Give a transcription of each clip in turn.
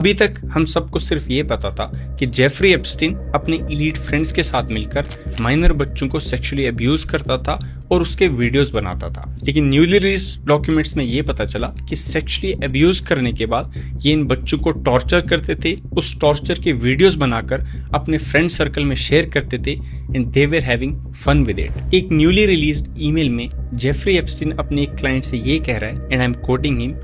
अभी तक हम सबको सिर्फ ये पता था कि जेफरी एप्स्टीन अपने इलीट फ्रेंड्स के साथ मिलकर माइनर बच्चों को सेक्सुअली अब्यूज करता था और उसके वीडियोस बनाता था। लेकिन न्यूली रिलीज्ड डॉक्यूमेंट्स में ये पता चला कि सेक्सुअली अब्यूज करने के बाद ये इन बच्चों को टॉर्चर करते थे, उस टॉर्चर के वीडियोस बनाकर अपने फ्रेंड सर्कल में शेयर करते थे and they were having fun with it. एक न्यूली रिलीज्ड ईमेल में जेफरी एप्स्टीन अपने एक क्लाइंट से ये कह रहा है and I am quoting him,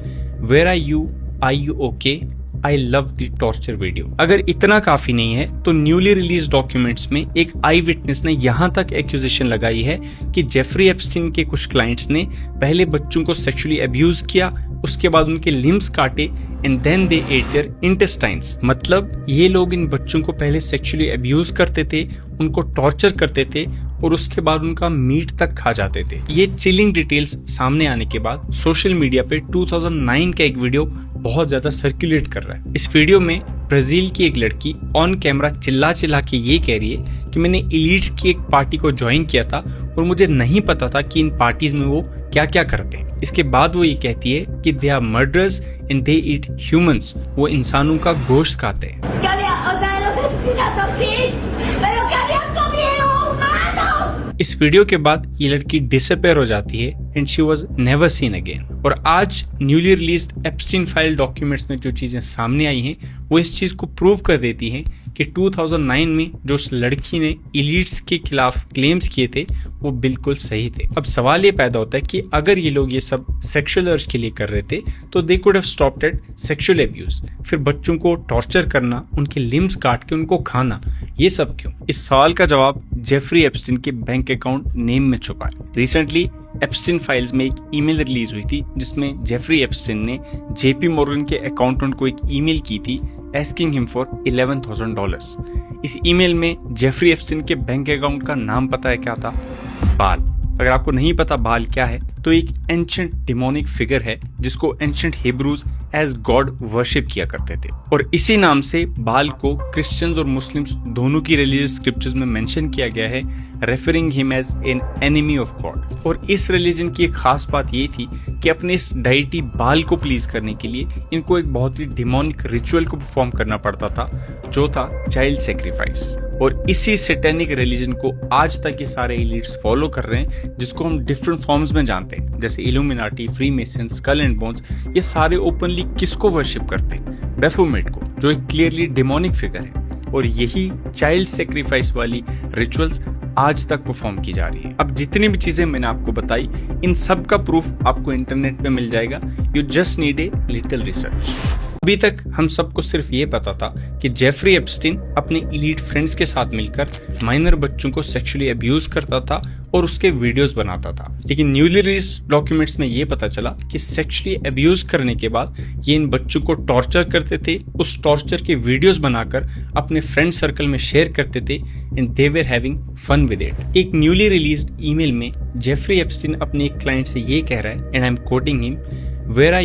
where are you okay, I love the torture video. अगर इतना काफी नहीं है तो न्यूली रिलीज डॉक्यूमेंट्स में एक आई विटनेस ने यहाँ तक एक्यूजेशन लगाई है कि जेफरी एप्स्टीन के कुछ क्लाइंट्स ने पहले बच्चों को सेक्सुअली अब्यूज किया, उसके बाद उनके लिम्स काटे and then they ate their intestines. मतलब ये लोग इन बच्चों को पहले सेक्सुअली अब्यूज करते थे, उनको टॉर्चर करते थे और उसके बाद उनका मीट तक खा जाते थे। ये चिलिंग डिटेल्स सामने आने के बाद सोशल मीडिया पे 2009 का एक वीडियो बहुत ज्यादा सर्कुलेट कर रहा है। इस वीडियो में ब्राजील की एक लड़की ऑन कैमरा चिल्ला चिल्ला के ये कह रही है कि मैंने इलीट्स की एक पार्टी को ज्वाइन किया था और मुझे नहीं पता था कि इन पार्टीज में वो क्या क्या करते हैं। इसके बाद वो ये कहती है कि they are murderers and they eat humans, वो इंसानों का गोश्त खाते हैं। इस वीडियो के बाद ये लड़की डिसअपेयर हो जाती है and she was never seen again. और आज newly released Epstein file documents में जो चीजें सामने आई हैं वो इस चीज को प्रूव कर देती हैं कि 2009 में जो उस लड़की ने इलीट्स के खिलाफ क्लेम्स किए थे वो बिल्कुल सही थे। अब सवाल ये पैदा होता है कि अगर ये लोग ये सब सेक्सुअल अर्ज के लिए कर रहे थे तो they could have stopped at sexual abuse. फिर बच्चों को टॉर्चर करना, उनके लिम्स काट के उनको खाना, ये सब क्यों? इस सवाल का जवाब जेफरी एप्स्टीन के बैंक अकाउंट नेम में छुपा है। रिसेंटली एप्स्टीन फाइल्स में एक ईमेल रिलीज हुई थी जिसमें जेफरी एप्स्टीन ने जेपी मॉर्गन के अकाउंटेंट को एक ईमेल की थी asking him for $11,000। इस ईमेल में जेफरी एप्स्टीन के बैंक अकाउंट का नाम पता है क्या था? बाल। अगर आपको नहीं पता बाल क्या है तो एक एंशिएंट डिमोनिक फिगर है जिसको ancient Hebrews as God worship किया करते थे और इसी नाम से बाल को क्रिश्चियंस और मुस्लिम्स दोनों की रिलीजियस स्क्रिप्चर्स में मेंशन किया गया है, referring him as an enemy of God. और इस रिलीजन की एक खास बात ये थी कि अपने इस डाइटी बाल को प्लीज करने के लिए इनको एक बहुत ही डिमोनिक रिचुअल को परफॉर्म करना पड़ता था जो था चाइल्ड सेक्रीफाइस। और इसी सैटेनिक रिलीजन को आज तक ये सारे एलिट्स फॉलो कर रहे हैं जिसको हम डिफरेंट फॉर्म्स में जानते हैं, जैसे Illuminati, Freemason, Skull and Bones. ये सारे ओपनली किसको वर्शिप करते हैं? बेफोमेट को, जो एक क्लियरली डिमोनिक फिगर है। और यही चाइल्ड सेक्रीफाइस वाली रिचुअल्स आज तक परफॉर्म की जा रही है। अब जितनी भी चीजें मैंने आपको बताई इन सब का प्रूफ आपको इंटरनेट पे मिल जाएगा। You just need a little research. अभी तक हम सबको सिर्फ ये पता था कि जेफरी एप्स्टीन अपने इलीट फ्रेंड्स के साथ मिलकर माइनर बच्चों को सेक्सुअली अब्यूज करता था और उसके वीडियोस बनाता था। लेकिन न्यूली रिलीज्ड डॉक्यूमेंट्स में ये पता चला कि सेक्सुअली अब्यूज करने के बाद ये इन बच्चों को टॉर्चर करते थे, उस टॉर्चर के वीडियोस बनाकर अपने फ्रेंड सर्कल में शेयर करते थे and they were having fun with it. एक न्यूली रिलीज्ड ईमेल में जेफरी एप्स्टीन अपने एक क्लाइंट से ये कह रहा है and I am quoting him, where are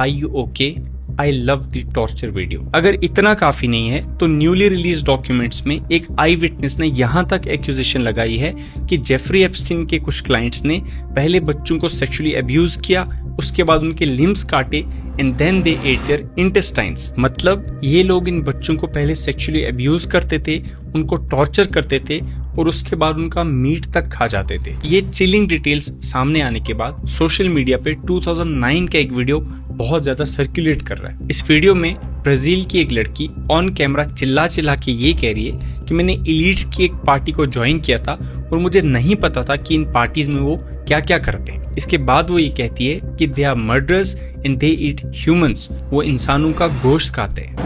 you okay, I love the torture video. अगर इतना काफी नहीं है तो न्यूली रिलीज डॉक्यूमेंट्स में एक आई विटनेस ने यहाँ तक एक्यूजेशन लगाई है कि जेफरी एप्स्टीन के कुछ क्लाइंट्स ने पहले बच्चों को सेक्सुअली अब्यूज किया, उसके बाद उनके लिम्स काटे and then they ate their intestines. मतलब ये लोग इन बच्चों को पहले सेक्सुअली अब्यूज करते थे, उनको टॉर्चर करते थे और उसके बाद उनका मीट तक खा जाते थे। ये चिलिंग डिटेल्स सामने आने के बाद सोशल मीडिया पे 2009 का एक वीडियो बहुत ज्यादा सर्कुलेट कर रहा है। इस वीडियो में ब्राजील की एक लड़की ऑन कैमरा चिल्ला चिल्ला के ये कह रही है कि मैंने इलीट्स की एक पार्टी को ज्वाइन किया था और मुझे नहीं पता था कि इन पार्टीज में वो क्या क्या करते हैं। इसके बाद वो ये कहती है कि they are murderers and they eat humans, वो इंसानों का गोश्त खाते हैं।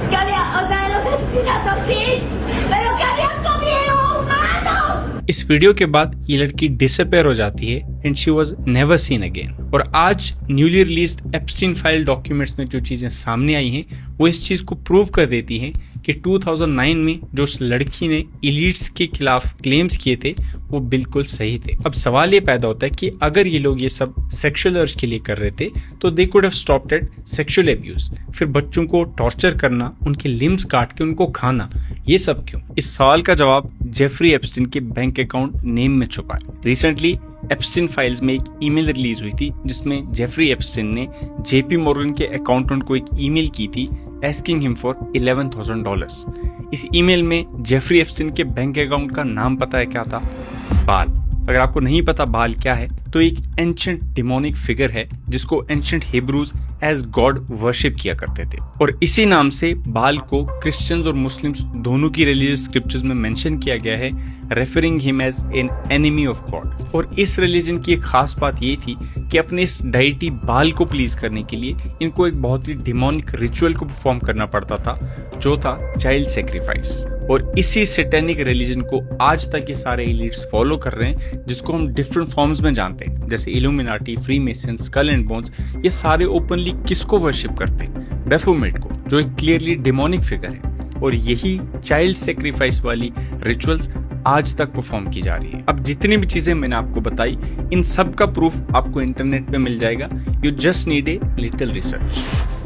इस वीडियो के बाद ये लड़की डिसअपेयर हो जाती है and she was never seen again. और आज newly released Epstein file documents में जो चीजें सामने आई हैं वो इस चीज को प्रूव कर देती हैं कि 2009 में जो उस लड़की ने इलीट्स के खिलाफ क्लेम्स किए थे वो बिल्कुल सही थे। अब सवाल ये पैदा होता है कि अगर ये लोग ये सब सेक्सुअल अर्ज के लिए कर रहे थे तो they could have stopped at sexual abuse. फिर बच्चों को टॉर्चर करना, उनके लिम्स काट के उनको खाना, ये सब क्यों? इस सवाल का जवाब जेफरी एप्स्टीन के बैंक अकाउंट नेम में छुपा है। रिसेंटली एप्स्टीन फाइल्स में एक ईमेल रिलीज हुई थी जिसमें जेफरी एप्स्टीन ने जेपी मॉर्गन के अकाउंटेंट को एक ईमेल की थी asking him for $11,000. इस ईमेल में जेफरी एप्स्टीन के बैंक अकाउंट का नाम पता है क्या था? बाल। अगर आपको नहीं पता बाल क्या है तो एक एंशिएंट डिमोनिक फिगर है जिसको ancient Hebrews as God worship किया करते थे और इसी नाम से बाल को क्रिश्चियंस और मुस्लिम्स दोनों की रिलीजियस स्क्रिप्चर्स में मेंशन किया गया है, referring him as an enemy of God. और इस रिलीजन की एक खास बात ये थी कि अपने इस डाइटी बाल को प्लीज करने के लिए इनको एक बहुत ही डिमोनिक रिचुअल को परफॉर्म करना पड़ता था जो था चाइल्ड सेक्रीफाइस। और इसी सैटेनिक रिलीजन को आज तक ये सारे एलिट्स फॉलो कर रहे हैं जिसको हम डिफरेंट फॉर्म्स में जानते हैं, जैसे Illuminati, Freemason, Skull and Bones. ये सारे ओपनली किसको वर्शिप करते हैं? बैफोमेट को, जो एक क्लियरली डिमोनिक फिगर है। और यही चाइल्ड सेक्रीफाइस वाली रिचुअल्स आज तक परफॉर्म की जा रही है। अब जितनी भी चीजें मैंने आपको बताई इन सब का प्रूफ आपको इंटरनेट पे मिल जाएगा। You just need a little research.